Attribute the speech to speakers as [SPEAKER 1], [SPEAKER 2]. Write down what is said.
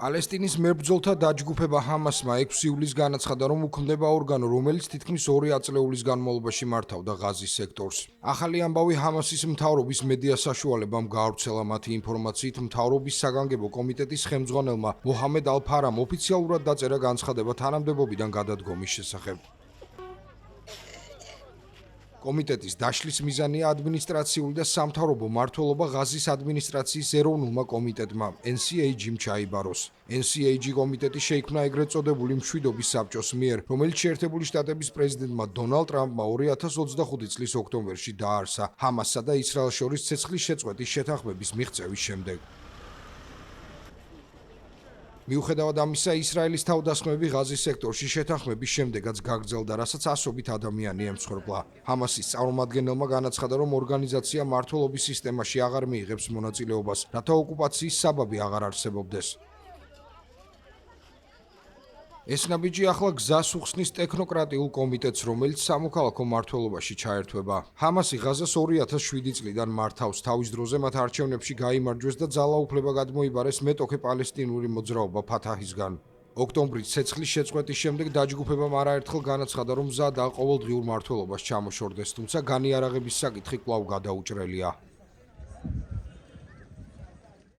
[SPEAKER 1] პალესტინის მებრძოლთა დაჯგუფება ჰამასმა 6 ივლისს განაცხადა, რომ უქმდება ორგანო, რომელიც თითქმის 2 ათწლეულის განმავლობაში მართავდა ღაზის სექტორს. ახალი ამბავი ჰამასის მთავრობის მედია საშუალებამ გაავრცელა. მათი ინფორმაციით, მთავრობის საგანგებო კომიტეტის ხელმძღვანელმა მოჰამედ ალ-ფარამ ოფიციალურად დაწერა განცხადება თანამდებობიდან გადადგომის შესახებ. კომიტეტის დაშლის მიზანია ადმინისტრაციული და სამთავრობო მმართველობა ღაზის ადმინისტრაციის ეროვნულმა კომიტეტმა NCAG-მ ჩაიბაროს. NCAG კომიტეტი შეიქმნა ეგრეთ წოდებული მშვიდობის საბჭოს მიერ, რომელიც შეერთებული შტატების პრეზიდენტმა დონალდ ტრამპმა 2025 წლის ოქტომბერში დააარსა ჰამასსა და ისრაელს შორის ცეცხლის შეწყვეტის შეთანხმების მიღწევის შემდეგ. მიუხედავად ამისა, ისრაელის თავდასხმები ღაზის სექტორში შეთანხმების შემდეგაც გაგრძელდა, რასაც ასობით ადამიანი ემცხვერპლა. ჰამასის წარმომადგენელმა განაცხადა, რომ ორგანიზაცია მმართველობის სისტემაში აღარ მიიღებს მონაწილეობას, რათა ოკუპაციის საბაბი აღარ არსებობდეს. ეს ნაბიჯი ახლა გზას უხსნის ტექნოკრატიულ კომიტეტს, რომელიც სამოქალაქო მმართველობაში ჩაერთვება. ჰამასი ღაზას 2007 წლიდან მართავს, თავის დროზე მათ არჩევნებში გაიმარჯვეს და ძალაუფლება გადმოიბარეს მეტოქე პალესტინური მოძრაობა ფათაჰისგან. ოქტომბრის ცეცხლის შეწყვეტის შემდეგ დაჯგუფებამ არაერთხელ განაცხადა, რომ მზადაა ყოველდღიურ მმართველობას ჩამოშორდეს, თუმცა განიარაღების საკითხი კვლავ გადაუჭრელია.